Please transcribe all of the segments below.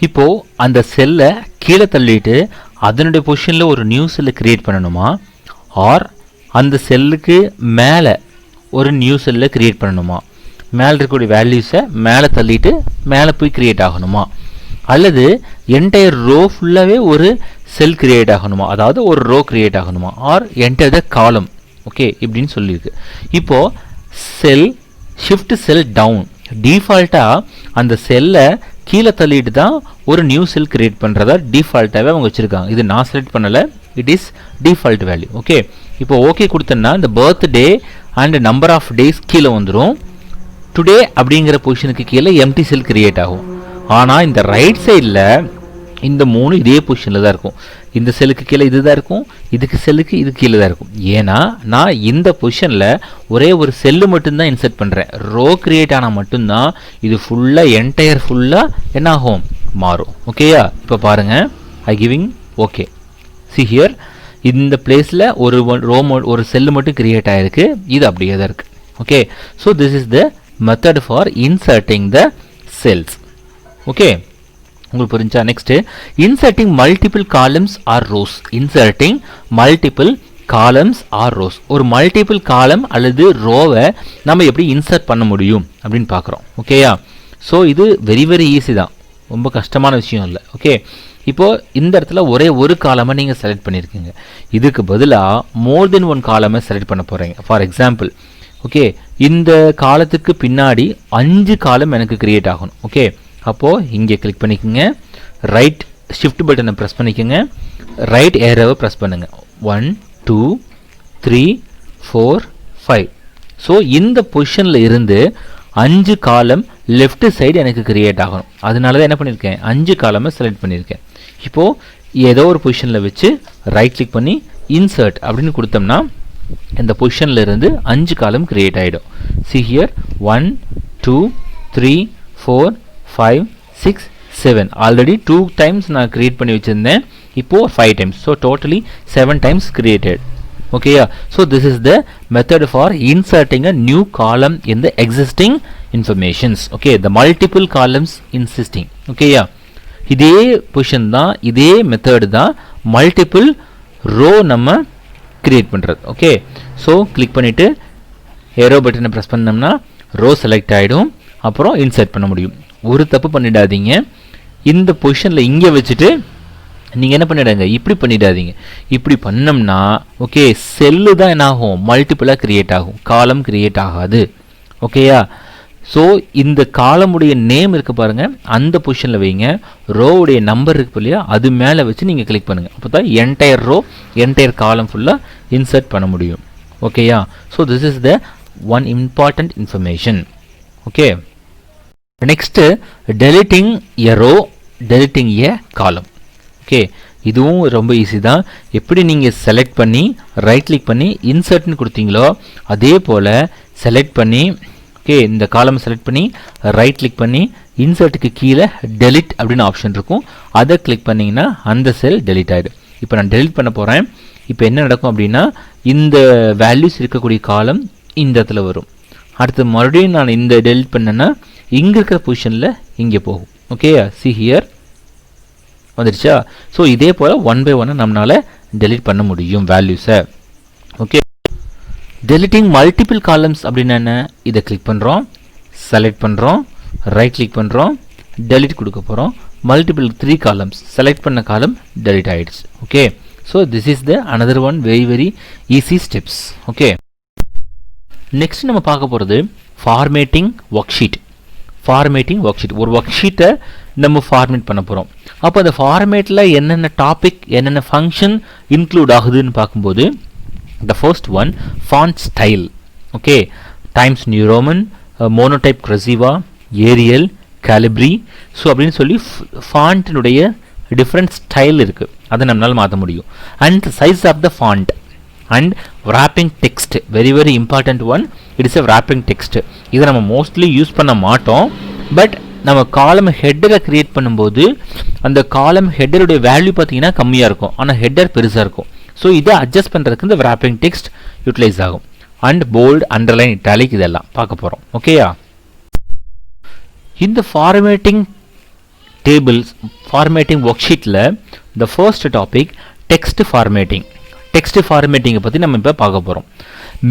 இப்போது அந்த செல்லை கீழே தள்ளிட்டு அதனுடைய பொசிஷனில் ஒரு நியூ செல்லை க்ரியேட் பண்ணணுமா, ஆர் அந்த செல்லுக்கு மேலே ஒரு நியூ செல்லை க்ரியேட் பண்ணணுமா, மேலே இருக்கக்கூடிய வேல்யூஸை மேலே தள்ளிட்டு மேலே போய் க்ரியேட் ஆகணுமா, அல்லது என்டையர் ரோ ஃபுல்லாகவே ஒரு செல் க்ரியேட் ஆகணுமா, அதாவது ஒரு ரோ க்ரியேட் ஆகணுமா, ஆர் என்டையர் த காலம். ஓகே, இப்படின்னு சொல்லியிருக்கு. இப்போது செல் ஷிஃப்ட் செல் டவுன், டிஃபால்ட்டாக அந்த செல்லை கீழே தள்ளிட்டு தான் ஒரு நியூ செல் க்ரியேட் பண்ணுறதா டிஃபால்ட்டாகவே அவங்க வச்சுருக்காங்க. இது நான் செலக்ட் பண்ணலை, it is default value. Okay, இப்போ ஓகே கொடுத்தேன்னா இந்த birthday and number of days கீழே வந்துடும். டுடே அப்படிங்கிற பொசிஷனுக்கு கீழே எம்டி செல் கிரியேட் ஆகும். ஆனால் இந்த ரைட் சைடில் இந்த 3 இதே பொசிஷனில் தான் இருக்கும். இந்த செல்லுக்கு கீழே இது தான் இருக்கும், இதுக்கு செல்லுக்கு இது கீழே தான் இருக்கும். ஏன்னா நான் இந்த பொசிஷனில் ஒரே ஒரு செல்லு மட்டும்தான் இன்சர்ட் பண்ணுறேன். ரோ கிரியேட் ஆனால் மட்டும்தான் இது ஃபுல்லாக என்டையர் ஃபுல்லாக என்ன ஆகும், மாறும். ஓகேயா, இப்போ பாருங்கள், ஐ கிவிங் ஓகே. சி ஹியர், இந்த பிளேஸில் ஒரு செல்லு மட்டும் கிரியேட் ஆகிருக்கு, இது அப்படியே தான் இருக்குது. Okay, so this is the method for inserting the cells. Okay, உங்களுக்கு புரிஞ்சா? Next inserting multiple columns or rows. Inserting multiple columns or rows, ஒரு மல்டிபிள் காலம் அல்லது ரோவை நம்ம எப்படி இன்சர்ட் பண்ண முடியும் அப்படின்னு பார்க்குறோம். ஓகேயா, ஸோ இது வெரி வெரி ஈஸி தான், ரொம்ப கஷ்டமான விஷயம் இல்லை. ஓகே, இப்போது இந்த இடத்துல ஒரே ஒரு காலமை நீங்கள் செலக்ட் பண்ணியிருக்கீங்க, இதுக்கு பதிலாக மோர் தென் ஒன் காலமை செலக்ட் பண்ண போகிறீங்க. ஃபார் எக்ஸாம்பிள், ஓகே, இந்த காலத்துக்கு பின்னாடி 5 காலம் எனக்கு கிரியேட் ஆகணும். ஓகே, அப்போது இங்கே கிளிக் பண்ணிக்கோங்க, ரைட் ஷிஃப்ட் பட்டனை ப்ரெஸ் பண்ணிக்கோங்க, ரைட் ஏரோவை ப்ரெஸ் பண்ணுங்கள். 1 2 3 4 5. ஸோ இந்த பொசிஷனில் இருந்து 5 காலம் லெஃப்ட் சைடு எனக்கு கிரியேட் ஆகணும். அதனால தான் என்ன பண்ணியிருக்கேன், 5 காலமை செலக்ட் பண்ணியிருக்கேன். இப்போது ஏதோ ஒரு பொசிஷனில் வச்சு ரைட் கிளிக் பண்ணி இன்சர்ட் அப்படின்னு கொடுத்தோம்னா இந்த பொசிஷனில் இருந்து 5 காலம் கிரியேட் ஆகிடும். See here 1 2 3 4 5 6 7. ஆல்ரெடி 2 டைம்ஸ் நான் கிரியேட் பண்ணி வச்சுருந்தேன், இப்போது 5 times. So totally 7 times created. ஓகேயா, so this is the method for inserting a new column in the existing informations. Okay, the multiple columns insisting. ஓகேயா, இதே position தான், இதே மெத்தட் தான் மல்டிபிள் ரோ நம்ம கிரியேட் பண்ணுறது. ஓகே, ஸோ கிளிக் பண்ணிவிட்டு arrow பட்டனை ப்ரெஸ் பண்ணோம்னா ரோ செலக்ட் ஆகிடும், அப்புறம் இன்சர்ட் பண்ண முடியும். ஒரு தப்பு பண்ணிடாதீங்க, இந்த பொசிஷனில் இங்கே வச்சுட்டு நீங்கள் என்ன பண்ணிடாங்க, இப்படி பண்ணிடாதீங்க. இப்படி பண்ணோம்னா ஓகே செல்லு தான் என்ன ஆகும், மல்டிபிளாக கிரியேட் ஆகும், காலம் கிரியேட் ஆகாது. ஓகேயா, ஸோ இந்த காலமுடைய நேம் இருக்குது பாருங்கள், அந்த பொசிஷனில் வைங்க. ரோவுடைய நம்பர் இருக்கு இல்லையா, அது மேலே வச்சு நீங்கள் கிளிக் பண்ணுங்கள். அப்போ தான் என்டையர் ரோ என்டையர் காலம் ஃபுல்லாக இன்சர்ட் பண்ண முடியும். ஓகேயா, so this is the one important information. Okay, next deleting a row, deleting a column. Okay, இதுவும் ரொம்ப ஈஸி தான். எப்படி நீங்கள் செலக்ட் பண்ணி ரைட் கிளிக் பண்ணி இன்சர்ட்னு கொடுத்தீங்களோ அதே போல் செலக்ட் பண்ணி ஓகே இந்த காலம் செலக்ட் பண்ணி ரைட் கிளிக் பண்ணி இன்சர்ட்டுக்கு கீழே டெலிட் அப்படின்னு ஆப்ஷன் இருக்கும், அதை கிளிக் பண்ணிங்கன்னா அந்த செல் டெலிட் ஆகிடும். இப்போ நான் டெலிட் பண்ண போகிறேன். இப்போ என்ன நடக்கும் அப்படின்னா இந்த வேல்யூஸ் இருக்கக்கூடிய காலம் இந்த இடத்துல வரும். அடுத்து மறுபடியும் நான் இந்த டெலிட் பண்ணேன்னா இங்கே இருக்கிற பொசிஷனில் இங்கே போகும். ஓகே, சி ஹியர் வந்துடுச்சா? ஸோ இதே போல் 1 by 1 நம்மளால் டெலிட் பண்ண முடியும் வேல்யூஸை. ஓகே, டெலிட்டிங் மல்டிபிள் காலம்ஸ் அப்படின்னா என்ன, இதை கிளிக் பண்ணுறோம், செலக்ட் பண்ணுறோம், ரைட் கிளிக் பண்ணுறோம், டெலிட் கொடுக்க போகிறோம். மல்டிபிள் 3 காலம்ஸ் செலக்ட் பண்ண காலம் டெலிட் ஆகிடுச்சு. Okay, so this is the another one very very easy steps. Okay, next நம்ம பார்க்க போகிறது formatting work sheet. Formatting work sheet, ஒரு ஒர்க் ஷீட்டை நம்ம ஃபார்மேட் பண்ண போகிறோம். அப்போ அந்த ஃபார்மேட்டில் என்னென்ன டாபிக் என்னென்ன ஃபங்க்ஷன் இன்க்ளூட் ஆகுதுன்னு பார்க்கும்போது the first one font style. Okay, Times New Roman, monotype cursiva, Arial, Calibri. So அப்படின்னு சொல்லி ஃபாண்ட்டினுடைய டிஃப்ரெண்ட் ஸ்டைல் இருக்குது, அதை நம்மளால் மாற்ற முடியும். And size of the font and wrapping text, very very important one, it is a wrapping text. இதை நம்ம mostly use பண்ண மாட்டோம், பட் நம்ம காலம் ஹெட்டரை கிரியேட் பண்ணும்போது அந்த காலம் ஹெட்டருடைய வேல்யூ பார்த்தீங்கன்னா கம்மியாக இருக்கும், ஆனால் ஹெட்டர் பெருசாக இருக்கும். ஸோ இதை அட்ஜஸ்ட் பண்ணுறதுக்கு இந்த wrapping text யூட்டிலைஸ் ஆகும். அண்ட் போல்டு, அண்டர்லைன், இட்டாலிக் இதெல்லாம் பார்க்க போகிறோம். ஓகேயா, இந்த formatting tables formatting worksheetல the first topic text formatting. Text formatting பத்தி நம்ம இப்ப பார்க்க போறோம்.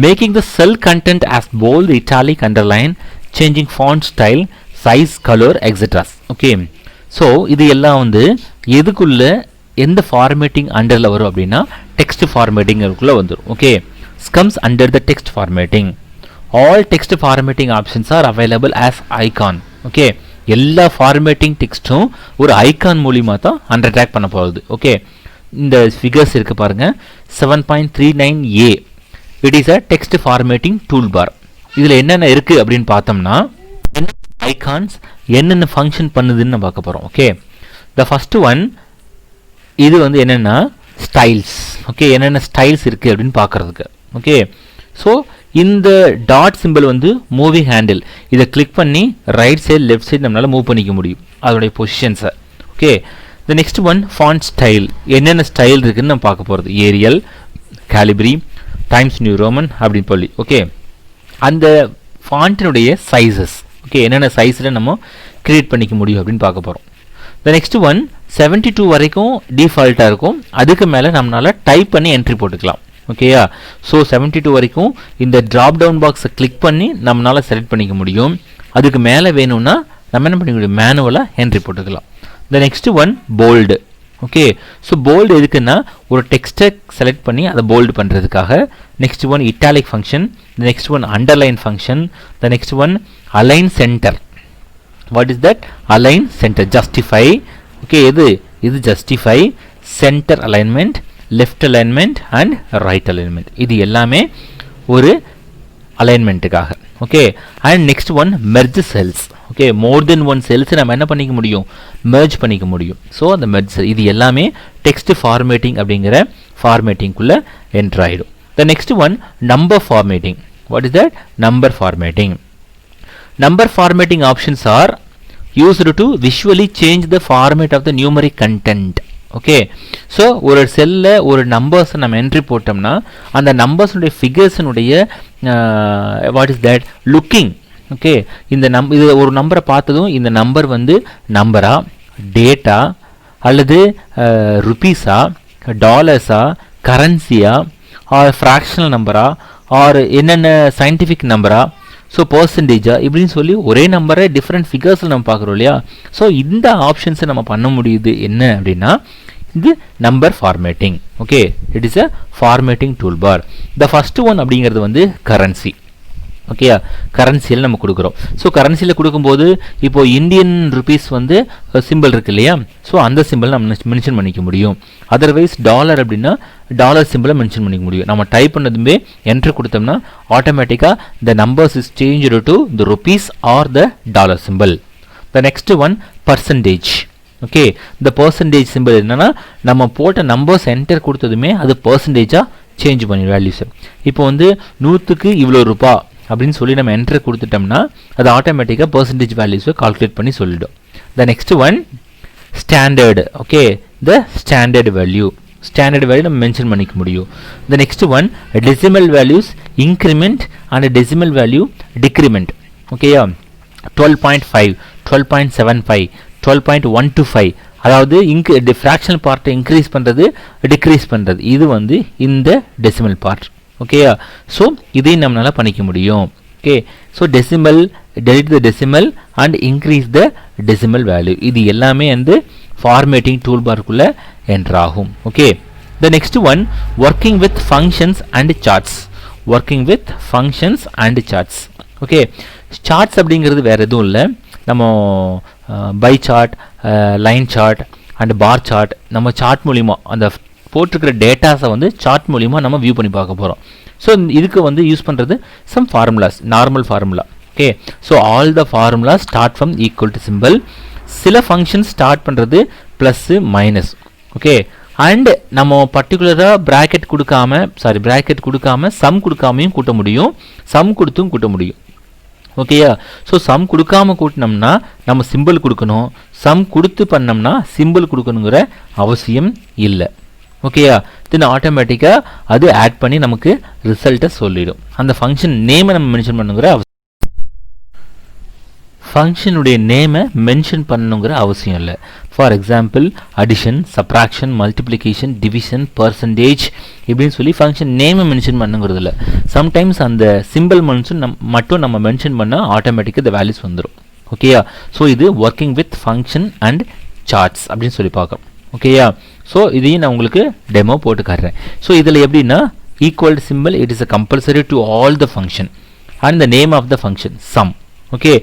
Making the cell content as bold, italic, underline, changing font style, size, color, etc. Okay. So இது எல்லாம் வந்து எதுக்குள்ள எந்த formatting underல வரும் அப்படின்னா text formatting இருக்குள்ள வந்துரும். Okay. Comes under the text formatting. All text formatting options are available as icon. Okay. எல்லா formatting டெக்ஸ்டும் ஒரு ஐகான் மூலமா தான் அண்டர்டேக் பண்ண போகுது. ஓகே, இந்த ஃபிகர்ஸ் இருக்கு பாருங்க. 7.39a it is a text formatting tool bar. இதில் என்னென்ன இருக்கு அப்படின்னு பார்த்தோம்னா ஐகான்ஸ் என்னென்ன ஃபங்க்ஷன் பண்ணுதுன்னு நம்ம பார்க்க போகிறோம். ஓகே, த ஃபர்ஸ்ட் ஒன் இது வந்து என்னென்னா ஸ்டைல்ஸ். ஓகே, என்னென்ன ஸ்டைல்ஸ் இருக்குது அப்படின்னு பார்க்குறதுக்கு. ஓகே, ஸோ இந்த டாட் சிம்பிள் வந்து மூவிங் ஹேண்டில். இதை கிளிக் பண்ணி ரைட் சைடு லெஃப்ட் சைடு நம்மளால் மூவ் பண்ணிக்க முடியும் அதோடைய பொசிஷன்ஸை. Okay, the next one font style. என்னென்ன ஸ்டைல் இருக்குதுன்னு நம்ம பார்க்க போகிறது. Arial, Calibri, Times New Roman அப்படின்னு சொல்லி. ஓகே, அந்த ஃபாண்ட்டினுடைய சைஸஸ். ஓகே, என்னென்ன சைஸில் நம்ம க்ரியேட் பண்ணிக்க முடியும் அப்படின்னு பார்க்க போகிறோம். த நெக்ஸ்ட் ஒன் 72 வரைக்கும் டிஃபால்ட்டாக இருக்கும். அதுக்கு மேலே நம்மளால் டைப் பண்ணி என்ட்ரி போட்டுக்கலாம். ஓகேயா, ஸோ 72 வரைக்கும் இந்த ட்ராப் டவுன் பாக்ஸை கிளிக் பண்ணி நம்மளால் செலக்ட் பண்ணிக்க முடியும். அதுக்கு மேலே வேணும்னா நம்ம என்ன பண்ணிக்க முடியும், மேனுவலாக என்ட்ரி போட்டுக்கலாம். The next one bold. Okay, so bold எதுக்குன்னா ஒரு டெக்ஸ்ட்டை செலக்ட் பண்ணி அதை போல்டு பண்ணுறதுக்காக. Next one italic function. The next one underline function. The next one align center. What is that? Align center. Justify. Okay, இது justify, center alignment, left alignment and right alignment. இது எல்லாமே ஒரு அலைன்மெண்ட்டுக்காக. Okay, and next one merge cells. Okay, more then one cells நம்ம என்ன பண்ணிக்க முடியும், merge பண்ணிக்க முடியும். ஸோ அந்த மெர்ஜ் செல் இது எல்லாமே டெக்ஸ்ட் ஃபார்மேட்டிங் அப்படிங்கிற ஃபார்மேட்டிங்குள்ளே என்ட்ரு ஆகிடும். த next one number formatting. What is that? Number formatting. Number formatting options are used to visually change the format of the numeric content. Okay, so ஒரு செல்லில் ஒரு நம்பர்ஸை நம்ம என்ட்ரி போட்டோம்னா அந்த நம்பர்ஸுடைய ஃபிகர்ஸினுடைய what is that looking. Okay, இந்த இது ஒரு நம்பரை பார்த்ததும் இந்த நம்பர் வந்து நம்பரா, டேட்டா, அல்லது ருபீஸா, டாலர்ஸா, கரன்சியா, ஆர் ஃப்ராக்ஷனல் நம்பரா, ஆர் என்னென்ன சயின்டிஃபிக் நம்பரா, ஸோ பர்சன்டேஜா, இப்படின்னு சொல்லி ஒரே நம்பரை டிஃப்ரெண்ட் ஃபிகர்ஸில் நம்ம பார்க்குறோம் இல்லையா. ஸோ இந்த ஆப்ஷன்ஸை நம்ம பண்ண முடியுது. என்ன அப்படின்னா இது number formatting. Okay, it is a formatting tool bar. The first one அப்படிங்கிறது வந்து கரன்சி. ஓகேயா, கரன்சியில் நம்ம கொடுக்குறோம். ஸோ கரன்சியில் கொடுக்கும்போது இப்போது இந்தியன் ருபீஸ் வந்து சிம்பிள் இருக்கு இல்லையா, ஸோ அந்த சிம்பிள் நம்ம மென்ஷன் பண்ணிக்க முடியும். அதர்வைஸ் டாலர் அப்படின்னா டாலர் சிம்பிளை மென்ஷன் பண்ணிக்க முடியும். நம்ம டைப் பண்ணதுமே என்ட்ரு கொடுத்தோம்னா ஆட்டோமேட்டிக்காக the numbers is change to the rupees or the dollar simple. The next one percentage. Okay, இந்த பர்சன்டேஜ் சிம்பிள் என்னன்னா நம்ம போட்ட நம்பர்ஸ் என்டர் கொடுத்ததுமே அது பர்சன்டேஜாக சேஞ்ச் பண்ணிடும் வேல்யூஸை. இப்போ வந்து 100க்கு இவ்வளோ ரூபா அப்படின்னு சொல்லி நம்ம என்டர் கொடுத்துட்டோம்னா அது ஆட்டோமேட்டிக்காக பர்சன்டேஜ் வேல்யூஸை கால்குலேட் பண்ணி சொல்லிடும். த next one standard. Okay, the standard value. Standard value நம்ம மென்ஷன் பண்ணிக்க முடியும். த next one decimal values increment and decimal value decrement. ஓகேயா, 12.5, 12.75, 12.125, அதாவது ஃப்ராக்ஷனல் பார்ட்டை இன்க்ரீஸ் பண்ணுறது, டிக்ரீஸ் பண்ணுறது, இது வந்து இந்த டெசிமல் பார்ட். ஓகேயா, ஸோ இதையும் நம்மளால் பண்ணிக்க முடியும். Okay, so decimal, delete the decimal and increase the decimal value, இது எல்லாமே வந்து ஃபார்மேட்டிங் டூல் பார்க்குள்ளே என்ட்ராகும். Okay, the next one working with functions and charts. Working with functions and charts. Okay, charts அப்படிங்கிறது வேறு எதுவும் இல்லை. நம்ம pie chart, line chart and bar chart, நம்ம சார்ட் மூலிமா அந்த போட்டிருக்கிற டேட்டாஸை வந்து சார்ட் மூலிமா நம்ம வியூ பண்ணி பார்க்க போகிறோம். ஸோ இதுக்கு வந்து யூஸ் பண்ணுறது sum formulas, normal formula. Okay, so all the formula start from equal to simple. சில ஃபங்க்ஷன் ஸ்டார்ட் பண்ணுறது ப்ளஸ்ஸு மைனஸ். ஓகே, அண்ட் நம்ம பர்டிகுலராக ப்ராக்கெட் கொடுக்காம சம் கொடுக்காமையும் கூட்ட முடியும், சம் கொடுத்தும் கூட்ட முடியும். ஓகேயா, ஸோ சம் கொடுக்காம கூட்டினோம்னா நம்ம சிம்பிள் கொடுக்கணும், சம் கொடுத்து பண்ணோம்னா சிம்பிள் கொடுக்கணுங்கிற அவசியம் இல்லை. ஓகேயா, தென் ஆட்டோமேட்டிக்காக அது ஆட் பண்ணி நமக்கு ரிசல்ட்டை சொல்லிடும். அந்த ஃபங்க்ஷன் நேமை நம்ம மென்ஷன் பண்ணுங்கிற அவசியம். ஃபங்க்ஷனுடைய நேமை மென்ஷன் பண்ணணுங்கிற அவசியம் இல்லை. For example addition, subtraction, multiplication, division, percentage இப்படின்னு சொல்லி ஃபங்க்ஷன் நேமை மென்ஷன் பண்ணுங்கிறது இல்லை. சம்டைம்ஸ் அந்த சிம்பிள் மட்டும் நம்ம மென்ஷன் பண்ணால் ஆட்டோமேட்டிக்காக இந்த வேல்யூஸ் வந்துடும். ஓகேயா? ஸோ இது working with function and charts அப்படின்னு சொல்லி பார்க்குறோம். ஓகேயா? ஸோ இதையும் நான் உங்களுக்கு டெமோ போட்டு காட்டுறேன். ஸோ இதில் எப்படின்னா equal symbol, it is a compulsory to all the function and the name of the function sum. Okay,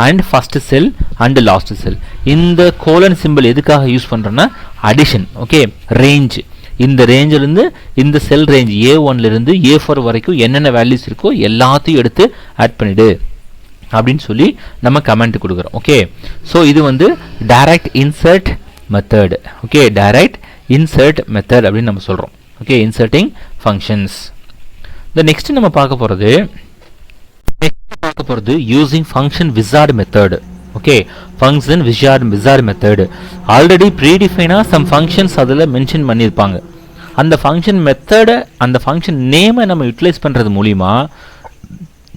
and first cell and last cell. இந்த colon symbol எதுக்காக யூஸ் பண்றோம்னா addition. Okay, range. இந்த ரேஞ்சில இருந்து இந்த செல் range A1 ல இருந்து A4 வரைக்கும் என்னென்ன வேல்யூஸ் இருக்கோ எல்லாத்தையும் எடுத்து ஆட் பண்ணிடு அப்படின்னு சொல்லி நம்ம கமெண்ட் கொடுக்குறோம். ஓகே, ஸோ இது வந்து direct insert method. Okay, direct insert method அப்படின்னு நம்ம சொல்கிறோம். Okay, inserting functions. இந்த நெக்ஸ்ட் நம்ம பார்க்க போகிறது using function wizard method. Okay, function wizard method already ப்ரீடிஃபைனாக சம் ஃபங்க்ஷன்ஸ் அதில் மென்ஷன் பண்ணியிருப்பாங்க. அந்த ஃபங்க்ஷன் மெத்தடை, அந்த ஃபங்க்ஷன் நேமை நம்ம யூட்டிலைஸ் பண்ணுறது மூலிமா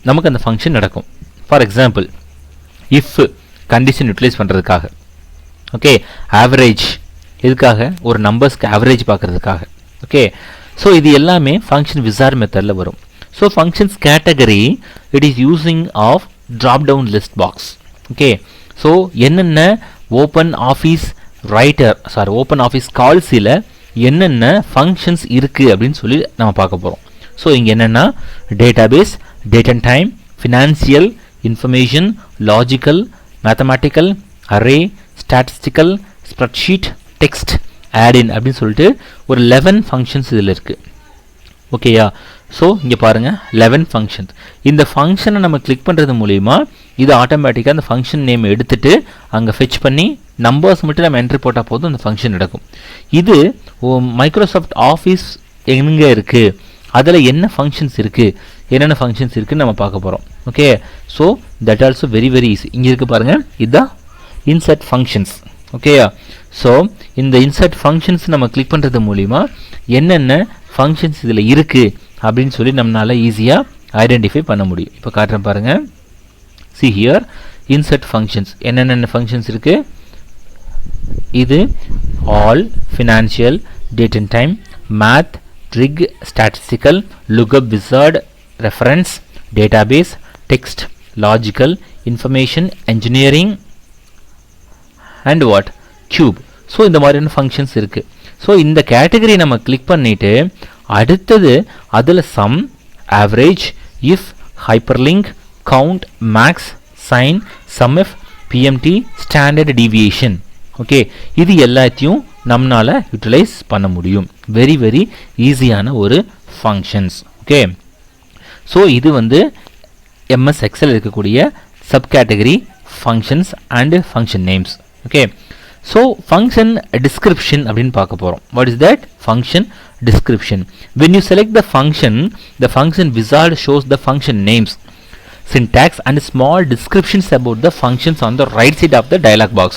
நமக்கு அந்த ஃபங்க்ஷன் நடக்கும். For example, if condition utilise பண்ணுறதுக்காக. ஓகே, ஆவரேஜ் எதுக்காக? ஒரு நம்பர்ஸ்க்கு ஆவரேஜ் பார்க்குறதுக்காக. ஓகே, ஸோ இது எல்லாமே ஃபங்க்ஷன் விசார்ட் மெத்தடில் வரும். So functions category it is using of drop down list box. Okay, so என்னென்ன ஓப்பன் ஆஃபீஸ் கால்ஸில் என்னென்ன ஃபங்க்ஷன்ஸ் இருக்குது அப்படின்னு சொல்லி நம்ம பார்க்க போகிறோம். ஸோ இங்கே என்னென்னா database, date and time, financial, information, logical, mathematical, array, statistical, spreadsheet, text, add in அப்படின்னு சொல்லிட்டு ஒரு 11 ஃபங்க்ஷன்ஸ் இதில் இருக்குது. ஓகேயா? ஸோ இங்கே பாருங்கள் 11 ஃபங்க்ஷன்ஸ். இந்த ஃபங்க்ஷனை நம்ம கிளிக் பண்ணுறது மூலிமா இது ஆட்டோமேட்டிக்காக அந்த ஃபங்க்ஷன் நேம் எடுத்துகிட்டு அங்கே ஃபெச் பண்ணி நம்பர்ஸ் மட்டும் நம்ம என்ட்ரி போட்டால் போதும் அந்த ஃபங்க்ஷன் நடக்கும். இது மைக்ரோசாஃப்ட் ஆஃபீஸ் எங்கே இருக்குது, அதில் என்ன ஃபங்க்ஷன்ஸ் இருக்குது, என்னென்ன ஃபங்க்ஷன்ஸ் இருக்குதுன்னு நம்ம பார்க்க போகிறோம். Okay, so that also very very easy. இங்கே இருக்குது பாருங்கள், இதுதான் இன்சர்ட் ஃபங்க்ஷன்ஸ். ஓகேயா? ஸோ இந்த இன்சர்ட் ஃபங்க்ஷன்ஸ் நம்ம கிளிக் பண்ணுறது மூலிமா என்னென்ன ஃபங்க்ஷன்ஸ் இதில் இருக்குது அப்படின்னு சொல்லி நம்மளால் ஈஸியாக ஐடென்டிஃபை பண்ண முடியும். இப்போ காட்டுறேன் பாருங்கள். see here இன்சர்ட் ஃபங்க்ஷன்ஸ் என்னென்ன ஃபங்க்ஷன்ஸ் இருக்குது. இது all, financial, date and time, math, trick, statistical, lookup wizard, reference, database, text, logical, information, engineering and what cube. So இந்த மாதிரியான ஃபங்க்ஷன்ஸ் இருக்குது. ஸோ இந்த கேட்டகரி நம்ம கிளிக் பண்ணிவிட்டு அடுத்தது அதில் sum, average, if, hyperlink, count, max, sine, sum if, PMT, standard deviation. Okay, இது எல்லாத்தையும் நம்மளால் யூட்டிலைஸ் பண்ண முடியும். வெரி வெரி ஈஸியான ஒரு ஃபங்க்ஷன்ஸ். ஓகே, ஸோ இது வந்து எம்எஸ் எக்ஸல் இருக்கக்கூடிய sub category functions and function names. Okay, so function description அப்படின்னு பார்க்க போகிறோம். What is that? Function description. When you select the function wizard shows the function names, syntax and small descriptions about the functions on the right side of the dialog box.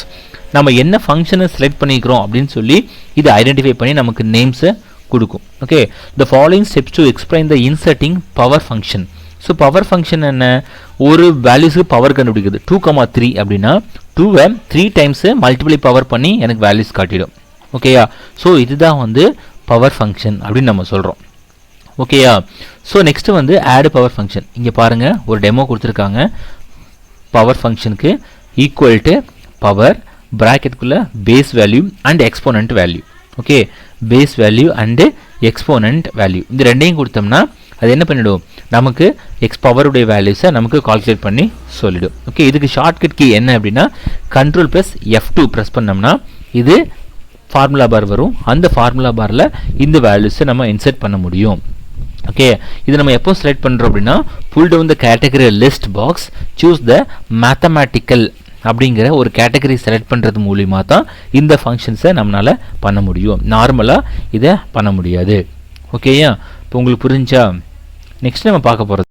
நம்ம என்ன ஃபங்க்ஷனை select பண்ணிக்கிறோம் அப்படின்னு சொல்லி இது identify பண்ணி நமக்கு நேம்ஸை கொடுக்கும். Okay, the following steps to explain the inserting power function. So power function என்ன? ஒரு வேல்யூஸுக்கு பவர் கண்டுபிடிக்குது. 2,3 அப்படின்னா 2வை 3 டைம்ஸு மல்டிப்ளை பவர் பண்ணி எனக்கு வேல்யூஸ் காட்டிடும். ஓகேயா? ஸோ இதுதான் வந்து பவர் ஃபங்க்ஷன் அப்படின்னு நம்ம சொல்கிறோம். ஓகேயா? ஸோ நெக்ஸ்ட்டு வந்து ஆட் பவர் ஃபங்க்ஷன். இங்கே பாருங்கள், ஒரு டெமோ கொடுத்துருக்காங்க. பவர் ஃபங்க்ஷனுக்கு ஈக்குவல் டு பவர் ப்ராக்கெட்டுக்குள்ளே base value and exponent value. Okay, base value and exponent value இந்த ரெண்டையும் கொடுத்தோம்னா அது என்ன பண்ணிவிடும்? நமக்கு எக்ஸ் பவருடைய வேல்யூஸை நமக்கு கால்குலேட் பண்ணி சொல்லிடும். ஓகே, இதுக்கு ஷார்ட்கட் கீ என்ன அப்படின்னா கண்ட்ரோல் ப்ளஸ் F2 ப்ரெஸ் பண்ணோம்னா இது ஃபார்முலா பார் வரும். அந்த ஃபார்முலா பாரில் இந்த வேல்யூஸை நம்ம இன்சர்ட் பண்ண முடியும். ஓகே, இது நம்ம எப்போ செலக்ட் பண்ணுறோம் அப்படின்னா pull down the category list box, choose the mathematical அப்படிங்கிற ஒரு கேட்டகரி செலக்ட் பண்ணுறது மூலிமா தான் இந்த ஃபங்க்ஷன்ஸை நம்மளால் பண்ண முடியும். நார்மலாக இதை பண்ண முடியாது. ஓகேயா? இப்போ உங்களுக்கு புரிஞ்சா? நெக்ஸ்ட் நம்ம பார்க்க போகிறது